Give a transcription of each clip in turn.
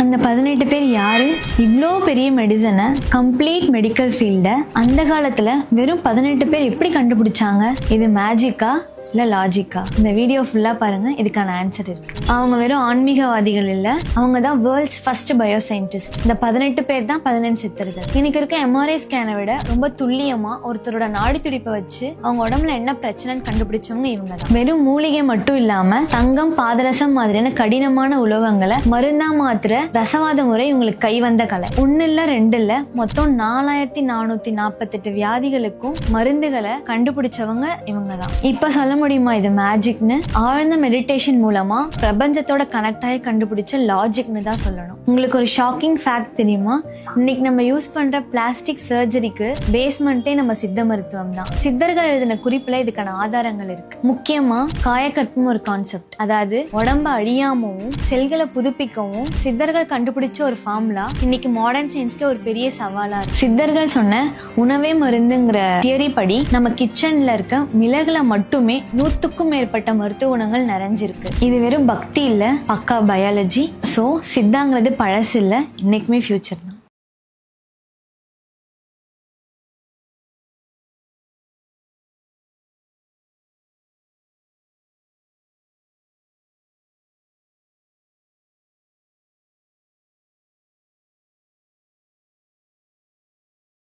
அந்த 18 பேர் யாரு? இவ்வளோ பெரிய மெடிசனை, கம்ப்ளீட் மெடிக்கல் ஃபீல்டை அந்த காலத்துல வெறும் 18 பேர் எப்படி கண்டுபிடிச்சாங்க? இது மேஜிக்கா இல்லை லாஜிக்கா? இந்த வீடியோ ஃபுல்லாக பாருங்கள், இதுக்கான ஆன்சர் இருக்கு. அவங்க வெறும் ஆன்மீகவாதிகள் இல்லை, அவங்க தான் வேர்ல்ட்ஸ் ஃபர்ஸ்ட் பயோ சயின்டிஸ்ட். இந்த 18 பேர் தான் 18 சித்தர்கள். இன்னைக்கு இருக்க எம்ஆர்ஐ ஸ்கேனை விட ரொம்ப துல்லியமா ஒருத்தரோட நாடி துடிப்பை வச்சு அவங்க உடம்புல என்ன பிரச்சனைன்னு கண்டுபிடிச்சவங்க இவங்க தான். வெறும் மூலிகை மட்டும் இல்லாம தங்கம், பாதரசம் மாதிரியான கடினமான உலோகங்களை மருந்தா மாத்திர ரசவாத முறை இவங்களுக்கு கை வந்த கலை. 1 இல்ல 2 இல்ல, மொத்தம் 4448 வியாதிகளுக்கும் மருந்துகளை கண்டுபிடிச்சவங்க இவங்க தான். இப்ப சொல்ல முடியுமா இது மேஜிக்னு? ஆழ்ந்த மெடிடேஷன் மூலமா பிரபஞ்சத்தோட கனெக்ட் ஆகி கண்டுபிடிச்ச லாஜிக்னு தான் சொல்லணும். உங்களுக்கு ஒரு ஷாக்கிங் ஃபேக்ட் தெரியுமா? இன்னைக்கு நம்ம யூஸ் பண்ற பிளாஸ்டிக் சர்ஜரிக்கு பேஸ்மெண்டே நம்ம சித்த மருத்துவம் தான். சித்தர்கள் எழுதின குறிப்புல இதுக்கான ஆதாரங்கள் இருக்கு. முக்கியமா காயக்கற்பம் ஒரு கான்செப்ட், அதாவது உடம்ப அழியாமவும் செல்களை புதுப்பிக்கவும் சித்தர்கள் கண்டுபிடிச்ச ஒரு ஃபார்முலா இன்னைக்கு மாடர்ன் சயின்ஸ்க்கு ஒரு பெரிய சவாலா இருக்கு. சித்தர்கள் சொன்ன உணவே மருந்துங்கிற தியரி படி நம்ம கிச்சன்ல இருக்க மிளகுல மட்டுமே 100க்கும் மேற்பட்ட மருத்துவ குணங்கள் நிறைஞ்சிருக்கு. இது வெறும் பக்தி இல்ல, பக்கா பயாலஜி. சோ சித்தாங்கிறது பழசு இல்ல, இன்னைக்குமே ஃபியூச்சர் தான்.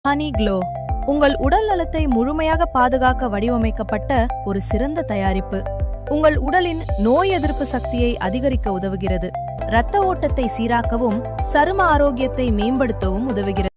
ஹனி க்ளோ உங்கள் உடல் நலத்தை முழுமையாக பாதுகாக்க வடிவமைக்கப்பட்ட ஒரு சிறந்த தயாரிப்பு. உங்கள் உடலின் நோய் எதிர்ப்பு சக்தியை அதிகரிக்க உதவுகிறது, இரத்த ஓட்டத்தை சீராக்கவும் சரும ஆரோக்கியத்தை மேம்படுத்தவும் உதவுகிறது.